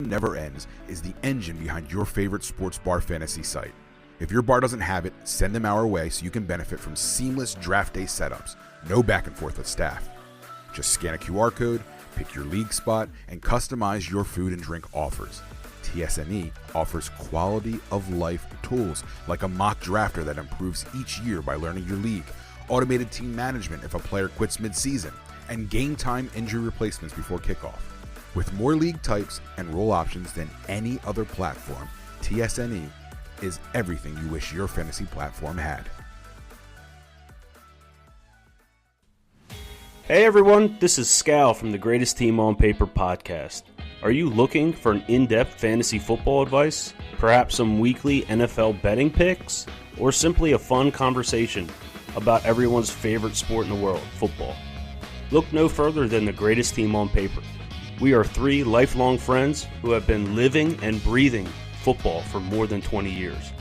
Never Ends is the engine behind your favorite sports bar fantasy site. If your bar doesn't have it, send them our way so you can benefit from seamless draft day setups. No back and forth with staff. Just scan a QR code, pick your league spot, and customize your food and drink offers. TSNE offers quality of life tools like a mock drafter that improves each year by learning your league, automated team management if a player quits mid-season, and game time injury replacements before kickoff. With more league types and role options than any other platform, TSNE is everything you wish your fantasy platform had. Hey everyone, this is Scal from the Greatest Team on Paper podcast. Are you looking for an in-depth fantasy football advice? Perhaps some weekly NFL betting picks? Or simply a fun conversation about everyone's favorite sport in the world, football? Look no further than the Greatest Team on Paper. We are three lifelong friends who have been living and breathing football for more than 20 years.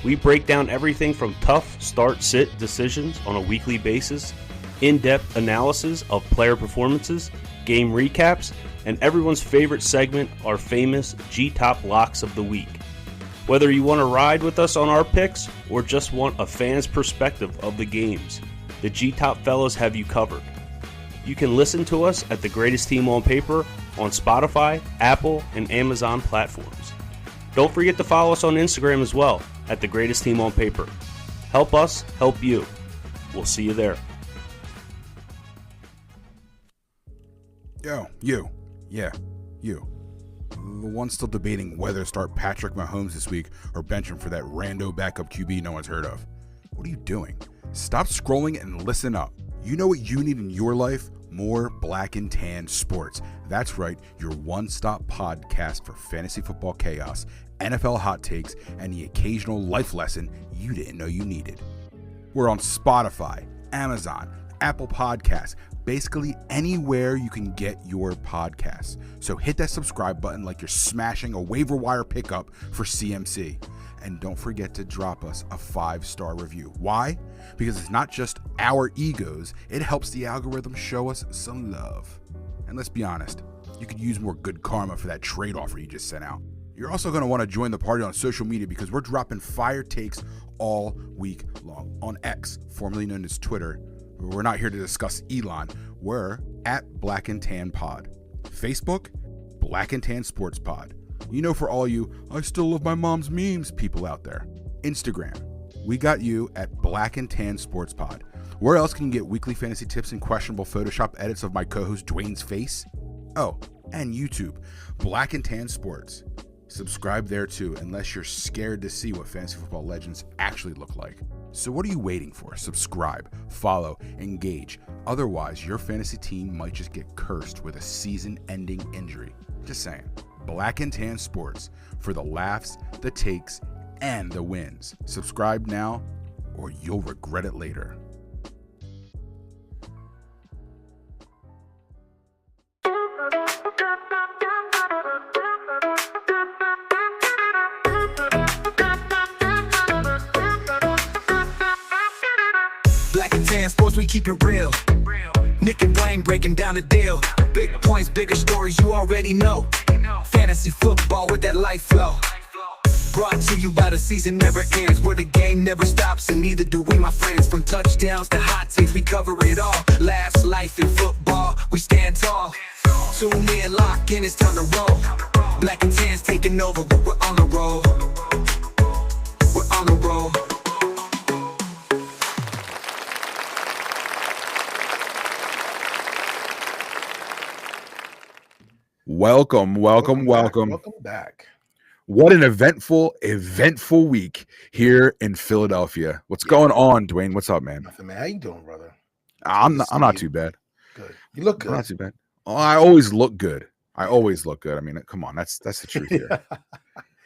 We break down everything from tough start-sit decisions on a weekly basis, in-depth analysis of player performances, game recaps, and everyone's favorite segment, our famous G-Top Locks of the Week. Whether you want to ride with us on our picks or just want a fan's perspective of the games, the G-Top fellas have you covered. You can listen to us at The Greatest Team on Paper on Spotify, Apple, and Amazon platforms. Don't forget to follow us on Instagram as well at The Greatest Team on Paper. Help us help you. We'll see you there. Yo, you. Yeah, you. The one still debating whether to start Patrick Mahomes this week or bench him for that rando backup QB no one's heard of. What are you doing? Stop scrolling and listen up. You know what you need in your life? More Black and Tan Sports. That's right, your one-stop podcast for fantasy football chaos, NFL hot takes, and the occasional life lesson you didn't know you needed. We're on Spotify, Amazon, Apple Podcasts, basically anywhere you can get your podcasts. So hit that subscribe button like you're smashing a waiver wire pickup for CMC. And don't forget to drop us a 5-star review. Why? Because it's not just our egos, it helps the algorithm show us some love. And let's be honest, you could use more good karma for that trade offer you just sent out. You're also going to want to join the party on social media because we're dropping fire takes all week long on X, formerly known as Twitter. We're not here to discuss Elon. We're at Black and Tan Pod. Facebook, Black and Tan Sports Pod. You know, for all you, I still love my mom's memes people out there. Instagram, we got you at Black and Tan Sports Pod. Where else can you get weekly fantasy tips and questionable Photoshop edits of my co-host Dwayne's face? Oh, and YouTube, Black and Tan Sports. Subscribe there too, unless you're scared to see what fantasy football legends actually look like. So what are you waiting for? Subscribe, follow, engage. Otherwise, your fantasy team might just get cursed with a season-ending injury. Just saying. Black and Tan Sports, for the laughs, the takes, and the wins. Subscribe now, or you'll regret it later. Black and Tan Sports, we keep it real. Nick and Wayne breaking down the deal. Big points, bigger stories, you already know. Fantasy football with that life flow. Brought to you by the season never ends, where the game never stops, and neither do we, my friends. From touchdowns to hot takes, we cover it all. Laughs, life, in football, we stand tall. Tune in, lock in, it's time to roll. Black and Tan's taking over, but we're on the roll. We're on the roll. Welcome back. What an eventful week here in Philadelphia. What's going on, Dwayne? What's up, man? Nothing, man. How you doing, brother? I'm not too bad. Good. You look good. I'm not too bad. Oh, I always look good. I mean, come on. That's the truth here.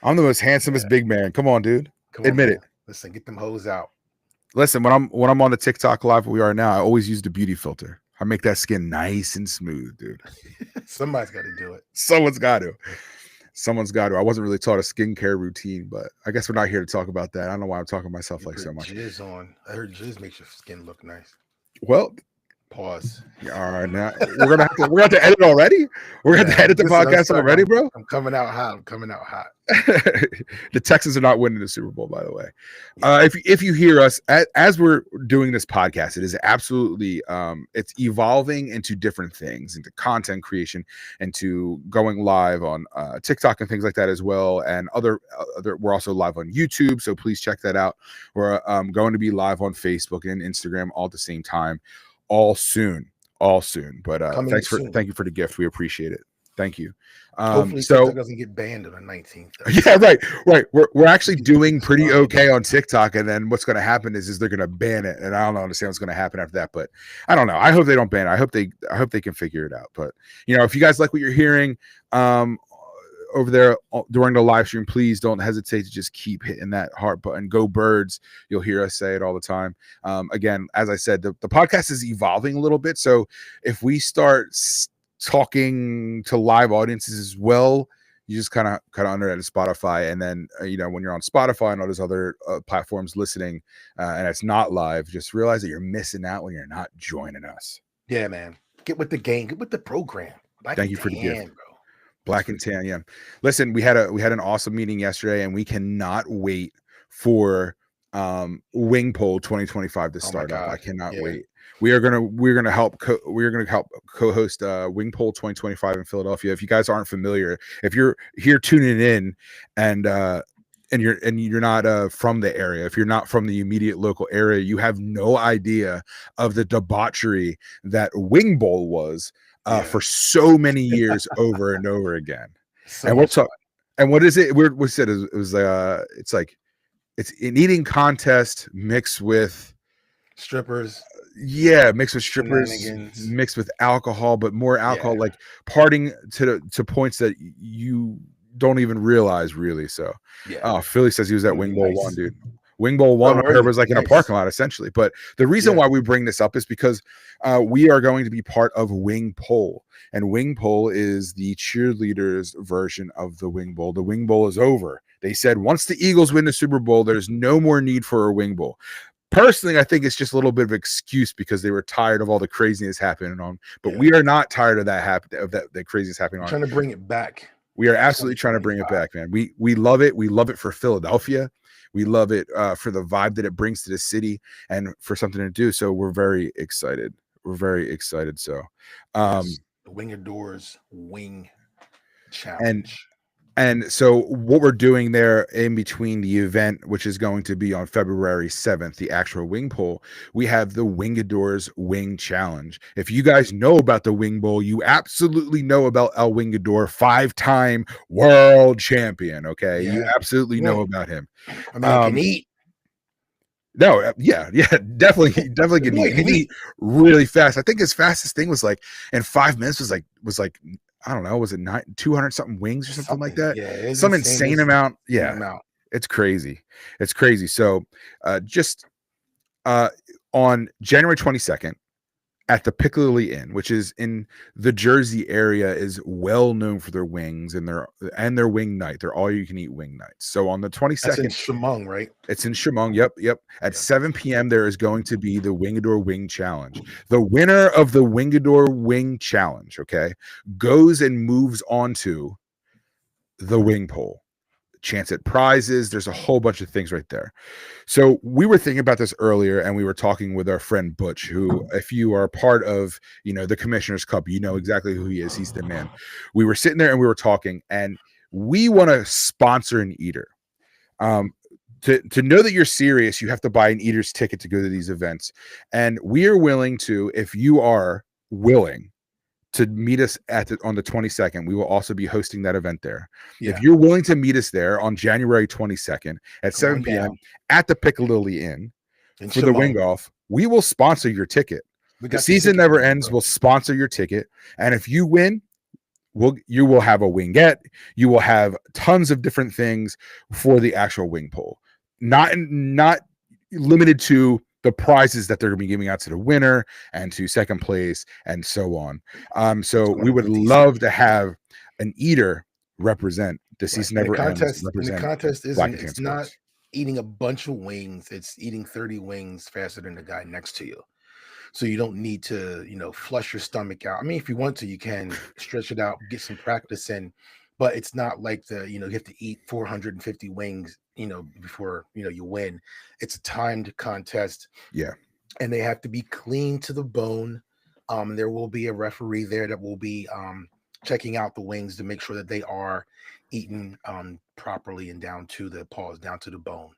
I'm the most handsomest big man. Come on, dude. Admit it. Listen, get them hoes out. Listen, when I'm on the TikTok live we are now, I always use the beauty filter. I make that skin nice and smooth, dude. Somebody's got to do it. Someone's got to. I wasn't really taught a skincare routine, but I guess we're not here to talk about that. I don't know why I'm talking to myself like so much. Jizz on. I heard jizz makes your skin look nice. Well, Pause. All right, now we're gonna have to edit already. We're gonna have to edit the Listen, I'm podcast sorry, already, bro. I'm coming out hot. I'm coming out hot. The Texans are not winning the Super Bowl, by the way. If you hear us as we're doing this podcast, it is absolutely it's evolving into different things, into content creation, into going live on TikTok and things like that as well, and other we're also live on YouTube, so please check that out. We're going to be live on Facebook and Instagram all at the same time, all soon. But thank you for the gift. We appreciate it. Thank you. Hopefully, So TikTok doesn't get banned on the 19th. yeah, right. We're actually doing pretty okay on TikTok, and then what's going to happen is they're going to ban it, and I don't understand what's going to happen after that. But I don't know. I hope they don't ban it. I hope they can figure it out. But if you guys like what you're hearing over there during the live stream, please don't hesitate to just keep hitting that heart button. Go Birds. You'll hear us say it all the time. Again, as I said, the podcast is evolving a little bit. So if we start talking to live audiences as well, you just kind of under that Spotify, and then when you're on Spotify and all those other platforms listening and it's not live, just realize that you're missing out when you're not joining us. Yeah, man. Get with the game. Get with the program. Thank you for the gift, bro. Black and Tan. Yeah. Listen, we had an awesome meeting yesterday, and we cannot wait for Wing Poll 2025 to start up. I cannot wait. We're gonna help co-host Wing Poll 2025 in Philadelphia. If you guys aren't familiar, if you're here tuning in and you're not from the area, if you're not from the immediate local area, you have no idea of the debauchery that Wing Bowl was for so many years over and over again. And what is it? We said it was it's like it's an eating contest mixed with strippers. Mixed with strippers, mixed with alcohol, but more alcohol, like partying to points that you don't even realize, really. So Philly says he was at Wing Bowl 1, dude. Wing Bowl 1 was like in a parking lot, essentially. But the reason why we bring this up is because we are going to be part of Wing Poll, and Wing Poll is the cheerleaders version of the Wing Bowl. The Wing Bowl is over. They said once the Eagles win the Super Bowl, there's no more need for a Wing Bowl. Personally, I think it's just a little bit of excuse because they were tired of all the craziness happening on. But we are not tired of that craziness happening on. Trying to bring it back. We are absolutely trying to bring it back, man. We love it. We love it for Philadelphia. We love it for the vibe that it brings to the city and for something to do. So we're very excited. So the Wingadors Wing Challenge. And so what we're doing there in between the event, which is going to be on February 7th, the actual Wing Poll, we have the Wingadors Wing Challenge. If you guys know about the Wing Bowl, you absolutely know about El Wingador, 5-time world champion. Okay. You absolutely know about him. I mean, I can eat. No, definitely can eat. He can eat really fast. I think his fastest thing was like in 5 minutes was like I don't know, was it 200 something wings or something like that? Yeah, some insane amount. Yeah, it's crazy. So just on January 22nd at the Piccadilly Inn, which is in the Jersey area, is well known for their wings and their wing night. They're all you can eat wing nights. So on the 22nd, that's in Chemung, right? It's in Chemung. Yep. At 7 p.m. there is going to be the Wingador Wing Challenge. The winner of the Wingador Wing Challenge, goes and moves on to the Wing Poll. Chance at prizes. There's a whole bunch of things right there. So we were thinking about this earlier, and we were talking with our friend Butch, who, if you are part of, the Commissioner's Cup, you know exactly who he is. He's the man. We were sitting there and we were talking, and we want to sponsor an eater. To know that you're serious, you have to buy an eater's ticket to go to these events. And we are willing to, if you are willing to meet us on the 22nd, we will also be hosting that event there. Yeah. If you're willing to meet us there on January 22nd at 7 p.m. at the Piccadilly Inn for the Wing Off, we will sponsor your ticket. The season never ends. We'll sponsor your ticket. And if you win, you will have a wingette. You will have tons of different things for the actual Wing Poll. Not limited to the prizes that they're going to be giving out to the winner and to second place and so on. So we would love to have an eater represent the season never ends. The contest it's not eating a bunch of wings. It's eating 30 wings faster than the guy next to you. So you don't need to, flush your stomach out. I mean, if you want to, you can stretch it out, get some practice in, but it's not like you have to eat 450 wings, before, you win. It's a timed contest. Yeah. And they have to be clean to the bone. There will be a referee there that will be checking out the wings to make sure that they are eaten properly and down to the paws, down to the bone.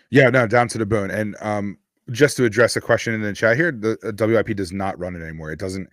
Yeah, no, down to the bone. And just to address a question in the chat here, the WIP does not run it anymore. It doesn't.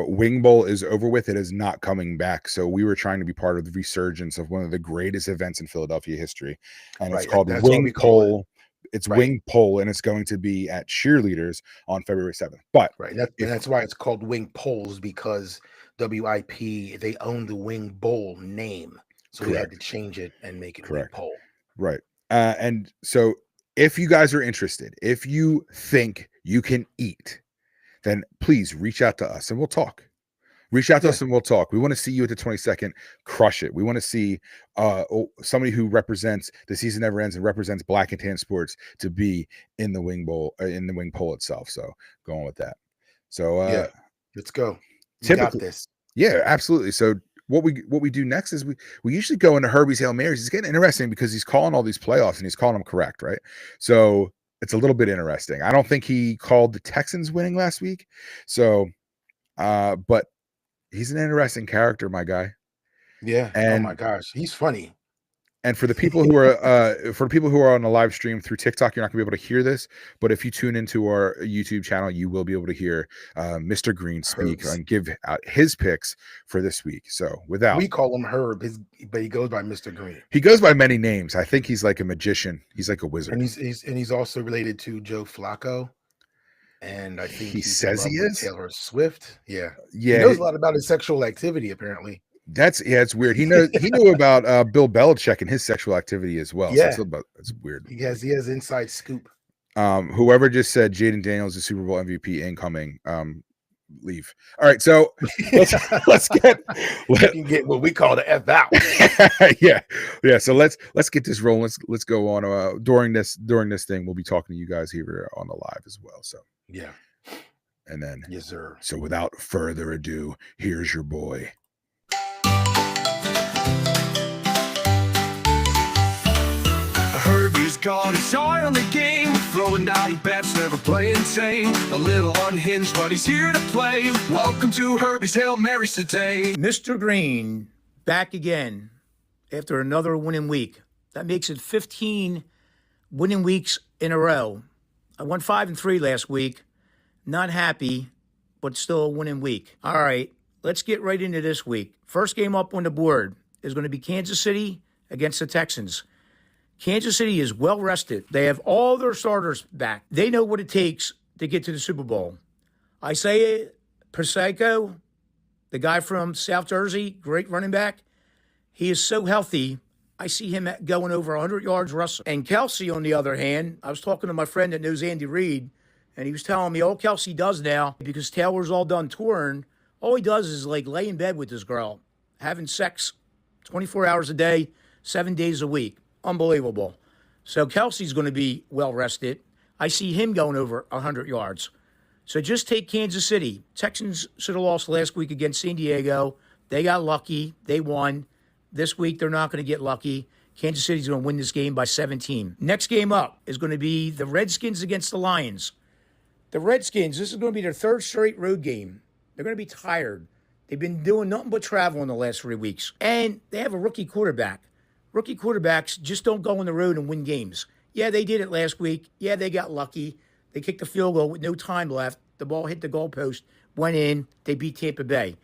Wing Bowl is over with. It is not coming back. So we were trying to be part of the resurgence of one of the greatest events in Philadelphia history, and it's called Wing Bowl. It's Wing Pole, and it's going to be at Cheerleaders on February 7th. But and that's why it's called Wing Poles, because WIP, they own the Wing Bowl name, so we had to change it and make it Wing Pole. Right. And so if you guys are interested, if you think you can eat, then please reach out to us and we'll talk. Reach out to us and we'll talk. We want to see you at the 22nd. Crush it. We want to see somebody who represents The Season Never Ends and represents Black and Tan sports to be in the Wing Bowl, in the Wing Pole itself. So going with that. So let's go. We got this. Yeah, absolutely. So what we do next is we usually go into Herbie's Hail Marys. It's getting interesting because he's calling all these playoffs and he's calling them correct, right? So it's a little bit interesting. I don't think he called the Texans winning last week. So, but he's an interesting character, my guy. Yeah. And, oh my gosh, he's funny. And for the people who are on the live stream through TikTok, you're not gonna be able to hear this. But if you tune into our YouTube channel, you will be able to hear Mr. Green speak and give out his picks for this week. So we call him Herb, but he goes by Mr. Green. He goes by many names. I think he's like a magician. He's like a wizard. And he's also related to Joe Flacco. And I think he says he is Taylor Swift. Yeah. He knows a lot about his sexual activity, apparently. It's weird. He knew about Bill Belichick and his sexual activity as well. Yeah. So it's weird. He has inside scoop. Whoever just said Jaden Daniels is Super Bowl MVP incoming, leave. All right, so let's get what we call the F out. yeah. So let's get this rolling. Let's go on. During this thing, we'll be talking to you guys here on the live as well. So yeah, and then yes, sir. So without further ado, here's your boy. Herbie's got his eye on the game, throwing naughty bets, never playing safe. A little unhinged, but he's here to play. Welcome to Herbie's Hail Marys today. Mr. Green back again after another winning week. That makes it 15 winning weeks in a row. I won 5-3 last week. Not happy, but still a winning week. All right, let's get right into this week. First game up on the board is going to be Kansas City against the Texans. Kansas City is well rested. They have all their starters back. They know what it takes to get to the Super Bowl. Isaiah Pacheco, the guy from South Jersey, great running back. He is so healthy. I see him going over 100 yards rushing. And Kelsey, on the other hand, I was talking to my friend that knows Andy Reid, and he was telling me all Kelsey does now, because Taylor's all done touring, all he does is like lay in bed with this girl, having sex 24 hours a day, 7 days a week. Unbelievable. So Kelsey's going to be well rested. I see him going over 100 yards. So just take Kansas City. Texans should have lost last week against San Diego. They got lucky. They won. This week, they're not going to get lucky. Kansas City's going to win this game by 17. Next game up is going to be the Redskins against the Lions. The Redskins, this is going to be their third straight road game. They're going to be tired. They've been doing nothing but travel in the last 3 weeks. And they have a rookie quarterback. Rookie quarterbacks just don't go on the road and win games. Yeah, they did it last week. Yeah, they got lucky. They kicked a field goal with no time left. The ball hit the goalpost, went in. They beat Tampa Bay.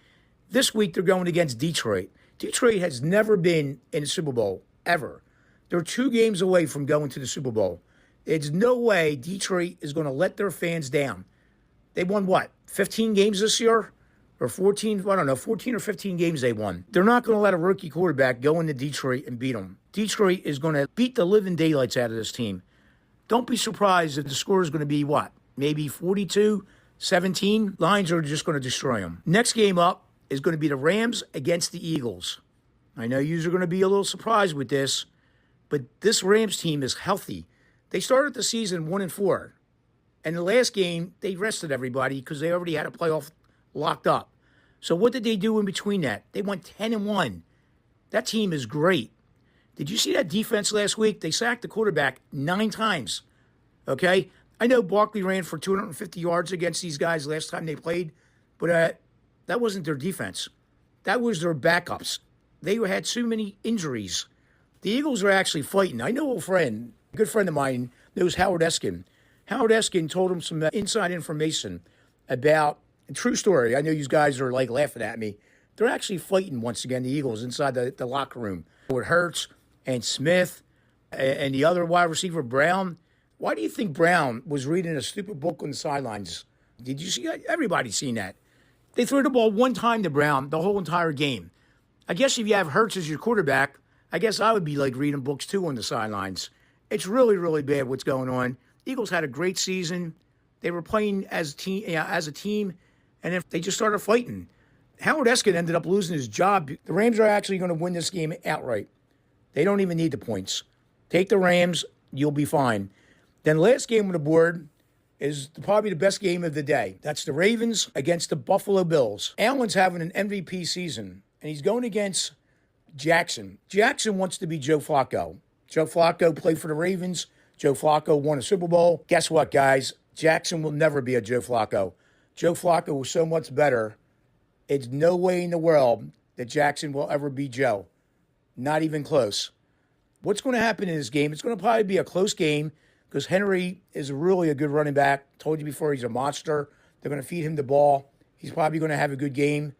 This week, they're going against Detroit. Detroit has never been in the Super Bowl, ever. They're 2 games away from going to the Super Bowl. There's no way Detroit is going to let their fans down. They won, 15 games this year? Or 14, I don't know, 14 or 15 games they won. They're not going to let a rookie quarterback go into Detroit and beat them. Detroit is going to beat the living daylights out of this team. Don't be surprised if the score is going to be, maybe 42-17? Lions are just going to destroy them. Next game up is going to be the Rams against the Eagles. I know you are going to be a little surprised with this, but this Rams team is healthy. They started the season 1-4, And the last game, they rested everybody because they already had a playoff locked up. So what did they do in between that? They went 10-1. That team is great. Did you see that defense last week? They sacked the quarterback 9 times. Okay? I know Barkley ran for 250 yards against these guys last time they played, but that wasn't their defense. That was their backups. They had so many injuries. The Eagles are actually fighting. I know a good friend of mine, knows Howard Eskin. Howard Eskin told him some inside information about, a true story. I know you guys are like laughing at me. They're actually fighting once again, the Eagles, inside the locker room with Hurts and Smith and the other wide receiver, Brown. Why do you think Brown was reading a stupid book on the sidelines? Did you see that? Everybody's seen that. They threw the ball one time to Brown the whole entire game. I guess if you have Hurts as your quarterback, I guess I would be like reading books too on the sidelines. It's really, really bad what's going on. Eagles had a great season. They were playing as a team, and if they just started fighting. Howard Eskin ended up losing his job. The Rams are actually going to win this game outright. They don't even need the points. Take the Rams, you'll be fine. Then last game on the board is probably the best game of the day. That's the Ravens against the Buffalo Bills. Allen's having an MVP season, and he's going against Jackson. Jackson wants to be Joe Flacco. Joe Flacco played for the Ravens. Joe Flacco won a Super Bowl. Guess what, guys? Jackson will never be a Joe Flacco. Joe Flacco was so much better. It's no way in the world that Jackson will ever be Joe. Not even close. What's going to happen in this game? It's going to probably be a close game because Henry is really a good running back. Told you before, he's a monster. They're going to feed him the ball. He's probably going to have a good game.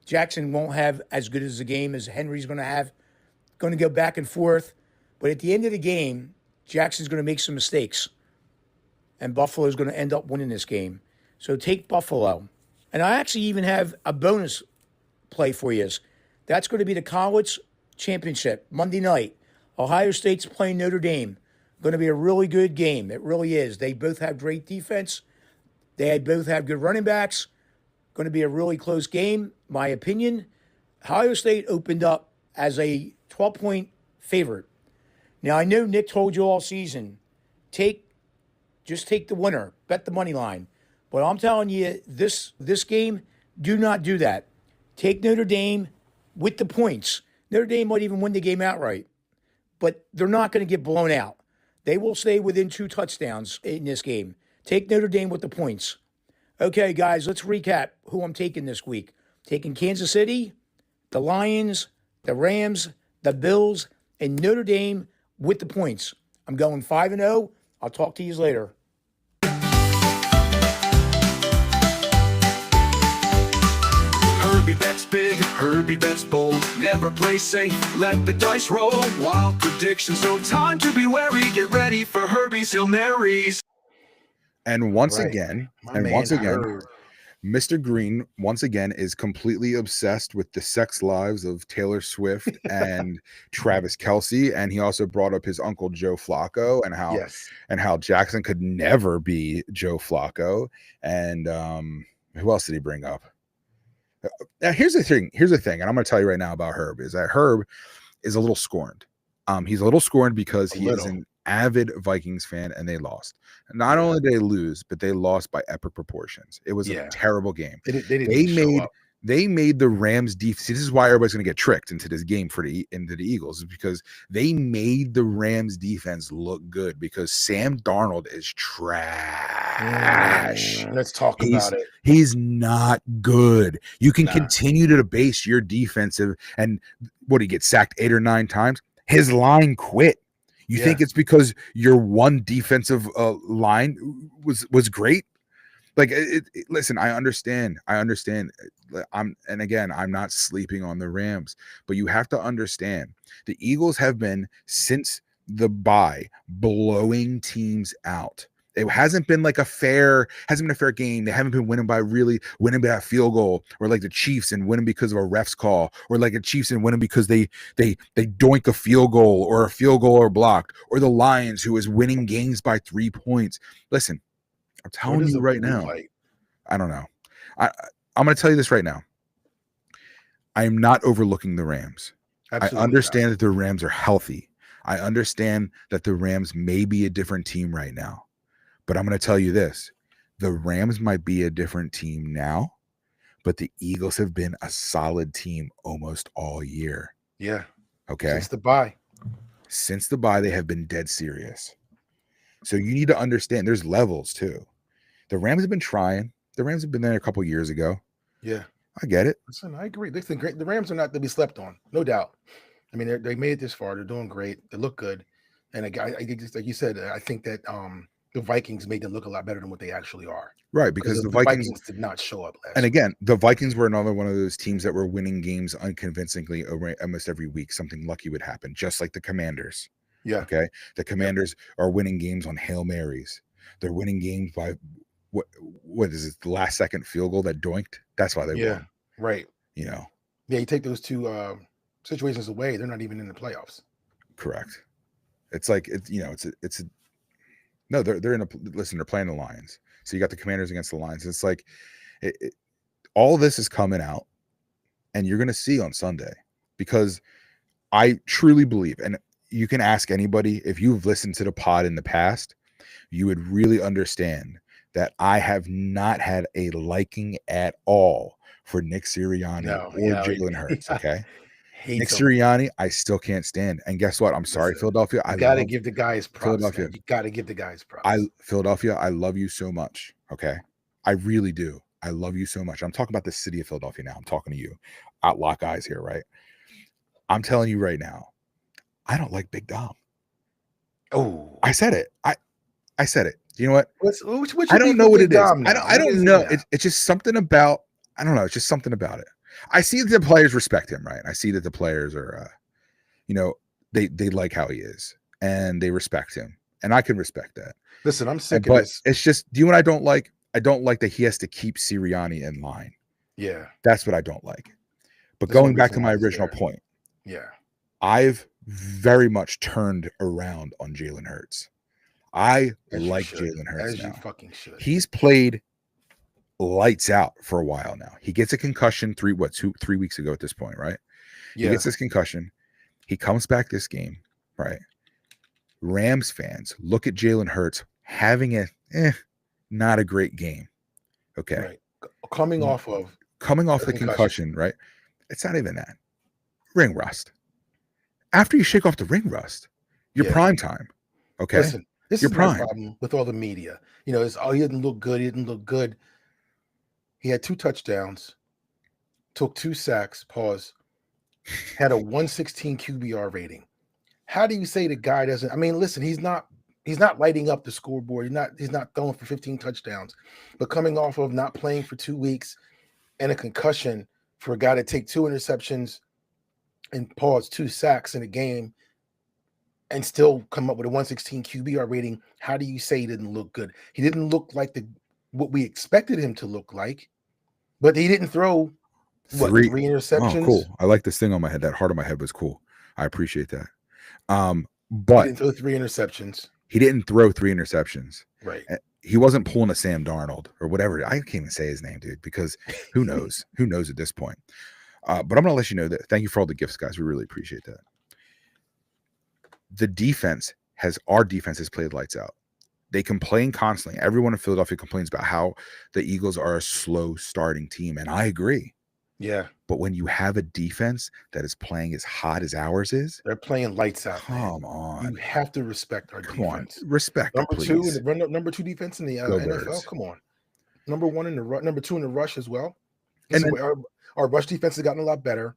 Jackson won't have as good as a game as Henry's going to have. Going to go back and forth. But at the end of the game, Jackson's going to make some mistakes. And Buffalo's going to end up winning this game. So take Buffalo. And I actually even have a bonus play for you. That's going to be the college championship, Monday night. Ohio State's playing Notre Dame. Going to be a really good game. It really is. They both have great defense. They both have good running backs. Going to be a really close game, my opinion. Ohio State opened up as a 12-point favorite. Now, I know Nick told you all season, just take the winner, bet the money line. But I'm telling you, this game, do not do that. Take Notre Dame with the points. Notre Dame might even win the game outright. But they're not going to get blown out. They will stay within 2 touchdowns in this game. Take Notre Dame with the points. Okay, guys, let's recap who I'm taking this week. Taking Kansas City, the Lions, the Rams, the Bills, and Notre Dame with the points. I'm going 5-0. I'll talk to you later. Herbie bets big, Herbie bets bold. Never play safe, let the dice roll. Wild predictions, no time to be wary. Get ready for Herbie's Hail Marys. And once Right. again, My man Herb. Mr. Green once again is completely obsessed with the sex lives of Taylor Swift and Travis Kelce, and he also brought up his uncle Joe Flacco and how Jackson could never be Joe Flacco. And who else did he bring up? Now here's the thing, and I'm going to tell you right now about Herb is that Herb is a little scorned. He's a little scorned because he is an avid Vikings fan and they lost. Not only did they lose, but they lost by epic proportions. It was a terrible game. They made the Rams defense. See, this is why everybody's going to get tricked into this game into the Eagles, is because they made the Rams defense look good because Sam Darnold is trash. Let's talk about it. He's not good. You can continue to base your defensive and what, he gets sacked 8 or 9 times. His line quit. You think it's because your one defensive line was great? Like, listen, I understand. I'm not sleeping on the Rams, but you have to understand the Eagles have been, since the bye, blowing teams out. It hasn't been a fair game. They haven't been winning by a field goal, or like the Chiefs and winning because of a ref's call, or like the Chiefs and winning because they doink a field goal or blocked, or the Lions, who is winning games by 3 points. Listen, I'm telling you right now, I don't know. I'm going to tell you this right now. I am not overlooking the Rams. Absolutely I understand that the Rams are healthy. I understand that the Rams may be a different team right now. But I'm going to tell you this. The Rams might be a different team now, but the Eagles have been a solid team almost all year. Yeah. Okay. Since the bye. Since the bye, they have been dead serious. So you need to understand there's levels too. The Rams have been trying. The Rams have been there a couple years ago. Yeah. I get it. Listen, I agree. Listen, the Rams are not to be slept on, no doubt. I mean, they made it this far. They're doing great. They look good. And I just like you said, I think that the Vikings made them look a lot better than what they actually are. Right, because the Vikings did not show up last. And again, the Vikings were another one of those teams that were winning games unconvincingly almost every week. Something lucky would happen, just like the Commanders. Yeah. Okay. The Commanders are winning games on Hail Marys. They're winning games by what is it? The last second field goal that doinked. That's why they won. Right. You know. Yeah, you take those two situations away, they're not even in the playoffs. Correct. It's like no, they're in they're playing the Lions. So you got the Commanders against the Lions. It's like all this is coming out, and you're going to see on Sunday, because I truly believe, and you can ask anybody, if you've listened to the pod in the past, you would really understand that I have not had a liking at all for Nick Sirianni or Jalen Hurts. Okay. Nick Sirianni, I still can't stand. And guess what? I'm sorry, Philadelphia. I got to give the guys props. Philadelphia. You got to give the guys props. Philadelphia, I love you so much. Okay. I really do. I love you so much. I'm talking about the city of Philadelphia now. I'm talking to you. Lock eyes here, right? I'm telling you right now, I don't like Big Dom. Oh, I said it. I said it. You know what? Which I don't know what it is. I don't know. It's It's just something about, I don't know. It's just something about it. I see that the players respect him, right? I see that the players are, they like how he is and they respect him, and I can respect that. Listen, I'm sick of this. It's just, do you know what I don't like? I don't like that he has to keep Sirianni in line. Yeah, that's what I don't like. But going back to my original point, I've very much turned around on Jalen Hurts. I like Jalen Hurts now. You fucking should. He's played lights out for a while now. He gets a concussion 3 weeks ago at this point, right? Yeah. He gets this concussion. He comes back this game, right? Rams fans look at Jalen Hurts having not a great game. Okay. Right. Coming off the concussion, right? It's not even that. Ring rust. After you shake off the ring rust, you're prime time. Okay. Listen, this is my problem with all the media. He didn't look good. He didn't look good. He had 2 touchdowns, took 2 sacks, had a 116 QBR rating. How do you say the guy doesn't? I mean, listen, he's not lighting up the scoreboard. He's not throwing for 15 touchdowns, but coming off of not playing for 2 weeks and a concussion for a guy to take 2 interceptions and 2 sacks in a game and still come up with a 116 QBR rating, how do you say he didn't look good? He didn't look like what we expected him to look like, but he didn't throw 3 interceptions. Oh, cool. I like this thing on my head. That heart on my head was cool. I appreciate that. But he didn't throw 3 interceptions. He didn't throw 3 interceptions. Right. He wasn't pulling a Sam Darnold or whatever. I can't even say his name, dude, because who knows? Who knows at this point? But I'm going to let you know that. Thank you for all the gifts, guys. We really appreciate that. Our defense has played lights out. They complain constantly. Everyone in Philadelphia complains about how the Eagles are a slow starting team, and I agree. Yeah. But when you have a defense that is playing as hot as ours is, they're playing lights out. Come on. You have to respect our defense. Respect number please. 2 in the number 2 defense in the NFL. Birds. Come on. Number 1 in the number 2 in the rush as well. And our rush defense has gotten a lot better.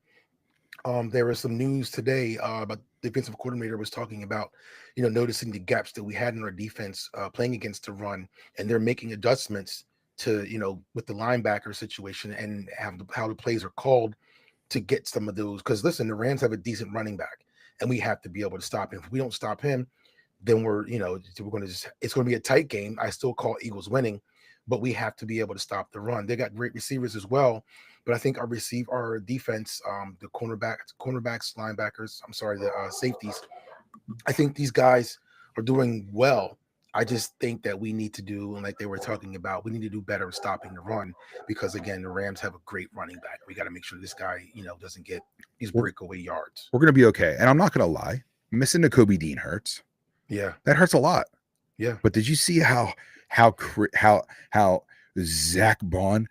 There was some news today about the defensive coordinator was talking about, noticing the gaps that we had in our defense playing against the run, and they're making adjustments to, with the linebacker situation and how the plays are called to get some of those. Because listen, the Rams have a decent running back, and we have to be able to stop him. If we don't stop him, then it's going to be a tight game. I still call Eagles winning, but we have to be able to stop the run. They got great receivers as well. But I think our defense, the cornerbacks, linebackers, the safeties, I think these guys are doing well. I just think that we need to do, and like they were talking about, we need to do better in stopping the run, because again, the Rams have a great running back. We got to make sure this guy, doesn't get these breakaway yards. We're going to be okay. And I'm not going to lie, missing Nakobe Dean hurts. Yeah. That hurts a lot. Yeah. But did you see how how Zach Bond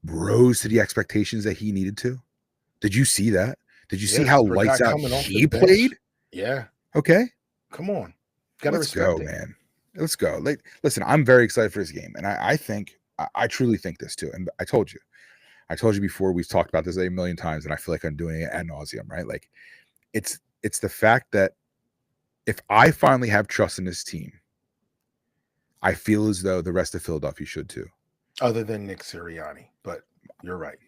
rose to the expectations that he needed to? Did you see that? Did you see how for a guy lights out coming off the he bench. played? Yeah, Okay, come on, gotta let's respect go, it. man. Let's go. Like, listen, I'm very excited for this game, and I truly think this too. And I told you before, we've talked about this a million times, and I feel like I'm doing it ad nauseum, right? Like, it's the fact that if I finally have trust in this team, I feel as though the rest of Philadelphia should too. Other than Nick Sirianni, but you're right.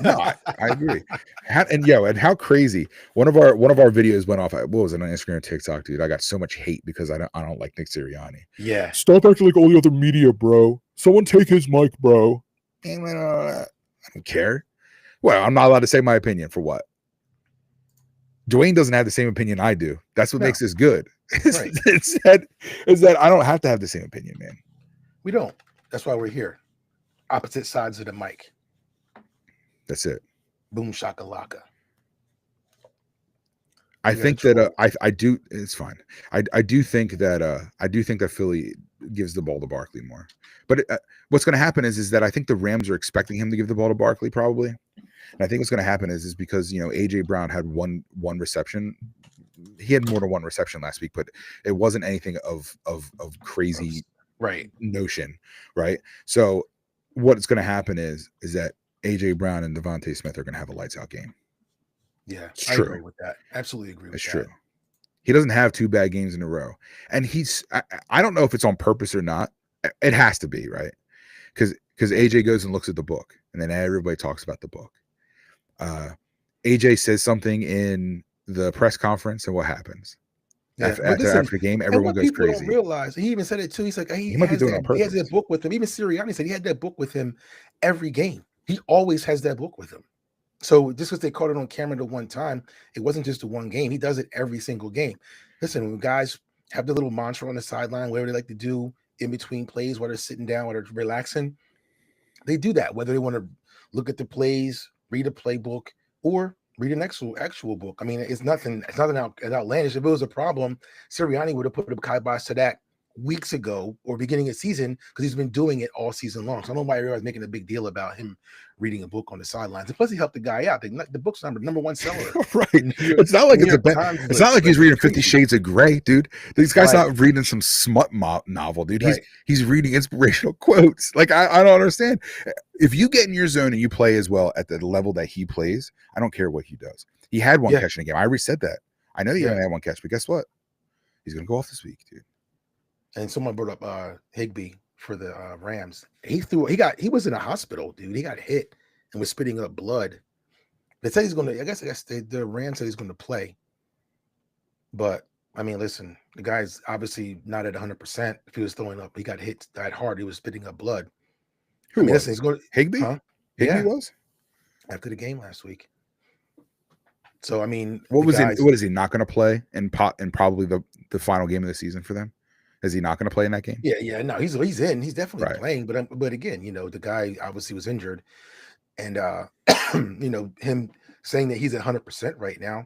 No, I agree. And how crazy! One of our videos went off. What was it on Instagram and TikTok, dude? I got so much hate because I don't like Nick Sirianni. Yeah, Stop acting like all the other media, bro. Someone take his mic, bro. And I don't care. Well, I'm not allowed to say my opinion for what? Dwayne doesn't have the same opinion I do. That's what makes this good. Right. It's that I don't have to have the same opinion, man. we don't. That's why we're here. Opposite sides of the mic. That's it. Boom shakalaka. I Yeah, think true. that I do. It's fine. I do think that Philly gives the ball to Barkley more. But what's going to happen is that I think the Rams are expecting him to give the ball to Barkley probably. And I think what's going to happen is because AJ Brown had one reception. He had more than one reception last week, but it wasn't anything of crazy Right. notion, right? So what's going to happen is that AJ Brown and Devontae Smith are going to have a lights out game. Yeah, It's I true. agree with that. Absolutely agree with It's that. true. He doesn't have 2 bad games in a row, and I don't know if it's on purpose or not. It has to be, right? Because AJ goes and looks at the book, and then everybody talks about the book. AJ says something in the press conference, and what happens? Yeah, After but listen, the game, and everyone what goes people crazy. don't realize, he even said it too. He's like, He might be doing it on he has purpose. that book with him. Even Sirianni said he had that book with him every game. He always has that book with him. So just because they caught it on camera the one time, it wasn't just the one game. He does it every single game. Listen, when guys have the little mantra on the sideline, whatever they like to do in between plays, while they're sitting down, while they're relaxing, they do that. Whether they want to look at the plays, read a playbook, or read an actual book. I mean, it's nothing outlandish. If it was a problem, Sirianni would have put a kibosh to that weeks ago or beginning of season because he's been doing it all season long. So I don't know why everybody's making a big deal about him reading a book on the sidelines. And plus, he helped the guy out. The book's number one seller. Right. It's not like it's not like he's reading 50 Shades of Grey, dude. This guy's not reading some smut novel, dude. He's reading inspirational quotes. Like I don't understand. If you get in your zone and you play as well at the level that he plays, I don't care what he does. He had one catch in a game. I already said that. I know he only had one catch, but guess what? He's gonna go off this week, dude. And someone brought up Higbee for the Rams. He was in a hospital, dude. He got hit and was spitting up blood. They said he's gonna. I guess the Rams said he's gonna play. But I mean, listen, the guy's obviously not at 100%. If he was throwing up, he got hit that hard. He was spitting up blood. Who was? Listen, he's going. Higbee? Huh? Higbee was after the game last week. So I mean, what is he not going to play in probably the final game of the season for them? Is he not going to play in that game? Yeah, no, he's in. He's definitely playing, but again, the guy obviously was injured, and him saying that he's at 100% right now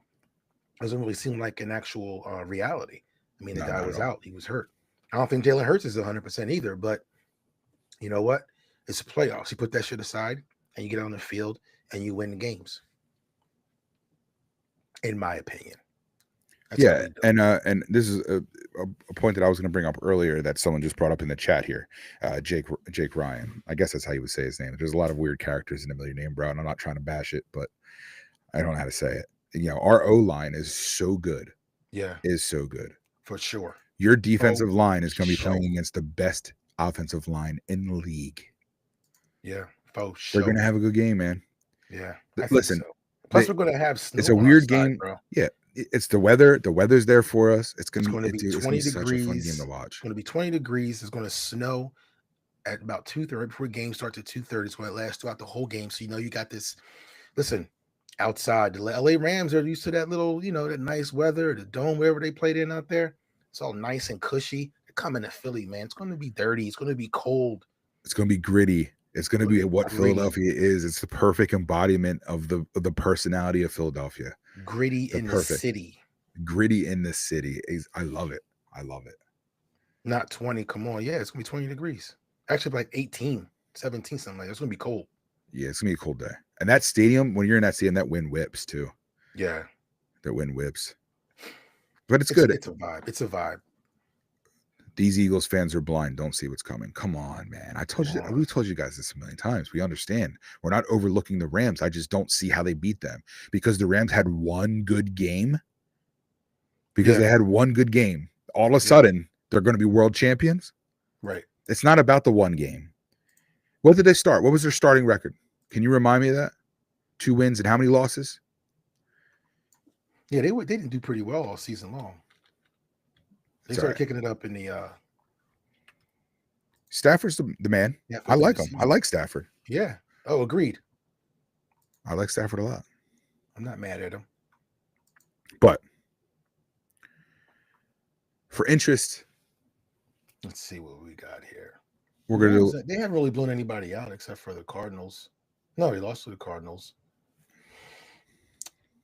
doesn't really seem like an actual reality. I mean, the guy was out; he was hurt. I don't think Jalen Hurts is 100% either, but you know what? It's the playoffs. You put that shit aside, and you get on the field and you win the games. In my opinion. That's and this is a point that I was going to bring up earlier that someone just brought up in the chat here. Jake Ryan. I guess that's how you would say his name. There's a lot of weird characters in the middle of your name, bro, and I'm not trying to bash it, but I don't know how to say it. Our O-line is so good. Yeah. Is so good. For sure. Your defensive line is going to be playing against the best offensive line in the league. Yeah, for sure. They're going to have a good game, man. Yeah. Listen. So. Plus, we're going to have snow. It's a weird game, bro. Yeah. It's the weather. The weather's there for us. It's going to be 20 degrees. Such a fun game to watch. It's going to be 20 degrees. It's going to snow at about 2:30 before game starts at 2:30. It's going to last throughout the whole game. So you got this. Listen, outside the LA Rams are used to that little, that nice weather, the dome, wherever they played in out there. It's all nice and cushy. They're coming to Philly, man. It's going to be dirty. It's going to be cold. It's going to be gritty. It's going to be what Philadelphia is. It's the perfect embodiment of the personality of Philadelphia. Gritty in the city. Gritty in the city. I love it. I love it. Not 20. Come on. Yeah, it's going to be 20 degrees. Actually, like 18, 17, something like that. It's going to be cold. Yeah, it's going to be a cold day. And that stadium, when you're in that stadium, that wind whips too. Yeah. That wind whips. But it's good. It's a vibe. It's a vibe. These Eagles fans are blind. Don't see what's coming. Come on, man. We told you guys this a million times. We understand. We're not overlooking the Rams. I just don't see how they beat them because the Rams had one good game. Because they had one good game. All of a sudden, they're going to be world champions. Right. It's not about the one game. What did they start? What was their starting record? Can you remind me of that? 2 wins and how many losses? Yeah, they didn't do pretty well all season long. They started kicking it up in the Stafford's the man. Yeah, I like him. I like Stafford. Yeah. Oh, agreed. I like Stafford a lot. I'm not mad at him. But for interest, let's see what we got here. We're gonna do. They haven't really blown anybody out except for the Cardinals. No, they lost to the Cardinals.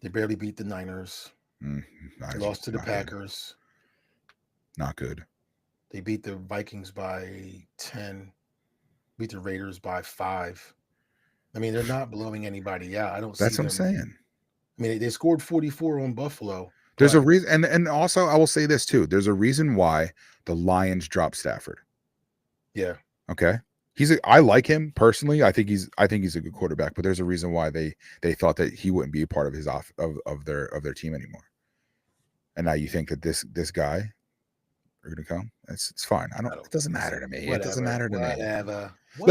They barely beat the Niners. They lost to the Packers. Not good. They beat the Vikings by 10. Beat the Raiders by 5. I mean, they're not blowing anybody out. I don't see That's what them. I'm saying. I mean, they scored 44 on Buffalo. There's a reason, and also I will say this too. There's a reason why the Lions dropped Stafford. Yeah. Okay. I like him personally. I think he's a good quarterback, but there's a reason why they thought that he wouldn't be a part of his of their team anymore. And now you think that this guy are gonna come? It's fine. It doesn't matter to me. It doesn't matter to me.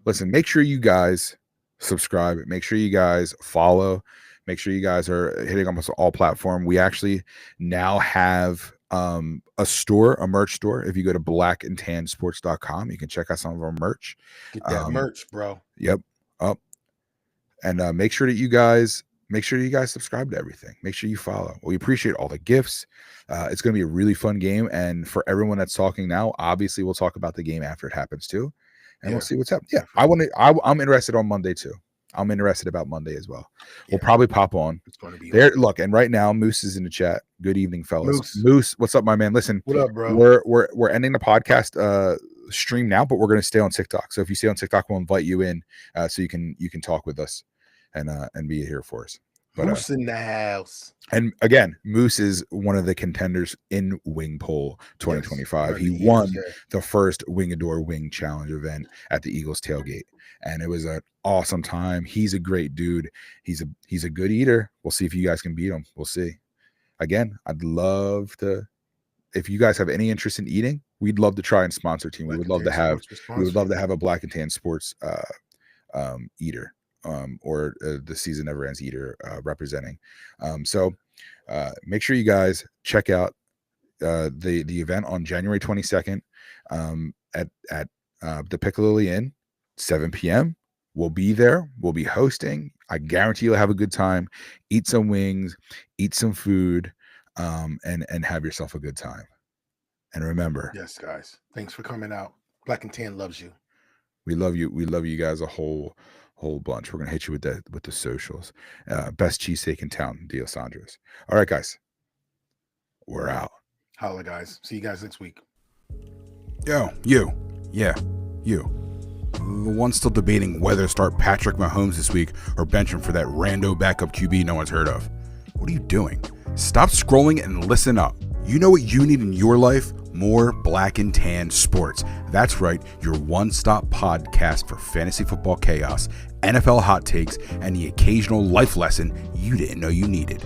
Listen, make sure you guys subscribe. Make sure you guys follow. Make sure you guys are hitting almost all platform. We actually now have a store, a merch store. If you go to blackandtansports.com, you can check out some of our merch. Get that merch, bro. Yep. Up. And make sure you guys subscribe to everything. Make sure you follow. We appreciate all the gifts. It's going to be a really fun game. And for everyone that's talking now, obviously we'll talk about the game after it happens too. And we'll see what's up. Yeah. I'm interested on Monday too. I'm interested about Monday as well. We'll probably pop on. It's going to be there. Look, and right now Moose is in the chat. Good evening, fellas. Moose, what's up, my man? Listen, what up, bro? We're ending the podcast stream now, but we're going to stay on TikTok. So if you stay on TikTok, we'll invite you in so you can talk with us and be here for us. But, Moose in the house. And again, Moose is one of the contenders in Wing Poll 2025. He won the first Wingador Wing Challenge event at the Eagles tailgate, and it was an awesome time. He's a great dude. He's a good eater. We'll see if you guys can beat him. We'll see. Again, I'd love to. If you guys have any interest in eating, we'd love to try and sponsor a team. We would love to have a Black and Tan Sports eater. Or the Season Never Ends eater representing. So make sure you guys check out the event on January 22nd at the Piccalilli Inn, 7 p.m. We'll be there. We'll be hosting. I guarantee you'll have a good time. Eat some wings, eat some food, and have yourself a good time. And remember, yes, guys, thanks for coming out. Black and Tan loves you. We love you. We love you guys a whole bunch. We're gonna hit you with the socials. Best cheesesteak in town, D'Alessandro's. All right, guys, we're out. Holla, guys. See you guys next week. You. The one still debating whether to start Patrick Mahomes this week or bench him for that rando backup QB no one's heard of. What are you doing? Stop scrolling and listen up. You know what you need in your life? More Black and Tan Sports. That's right, your one-stop podcast for fantasy football chaos, NFL hot takes, and the occasional life lesson you didn't know you needed.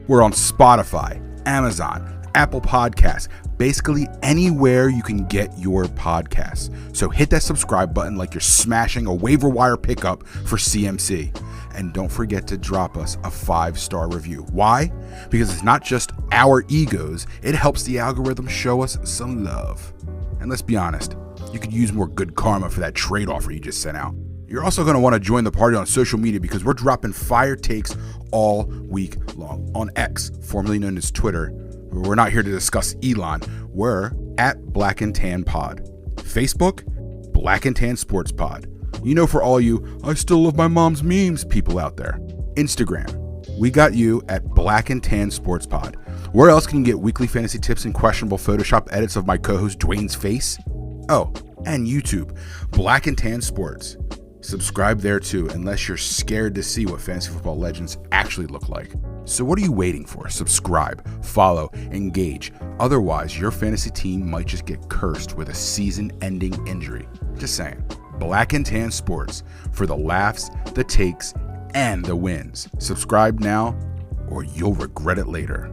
We're on Spotify, Amazon, Apple Podcasts, basically anywhere you can get your podcasts. So hit that subscribe button like you're smashing a waiver wire pickup for CMC. And don't forget to drop us a 5-star review. Why? Because it's not just our egos, it helps the algorithm show us some love. And let's be honest, you could use more good karma for that trade offer you just sent out. You're also going to want to join the party on social media because we're dropping fire takes all week long on X, formerly known as Twitter. We're not here to discuss Elon. We're at Black and Tan Pod. Facebook, Black and Tan Sports Pod. You know, for all you I still love my mom's memes people out there. Instagram, We got you at Black and Tan Sports Pod. Where else can you get weekly fantasy tips and questionable Photoshop edits of my co-host Dwayne's face? Oh, and YouTube, Black and Tan Sports. Subscribe there too, unless you're scared to see what fantasy football legends actually look like. So what are you waiting for? Subscribe, follow, engage. Otherwise, your fantasy team might just get cursed with a season-ending injury. Just saying. Black and Tan Sports, for the laughs, the takes, and the wins. Subscribe now, or you'll regret it later.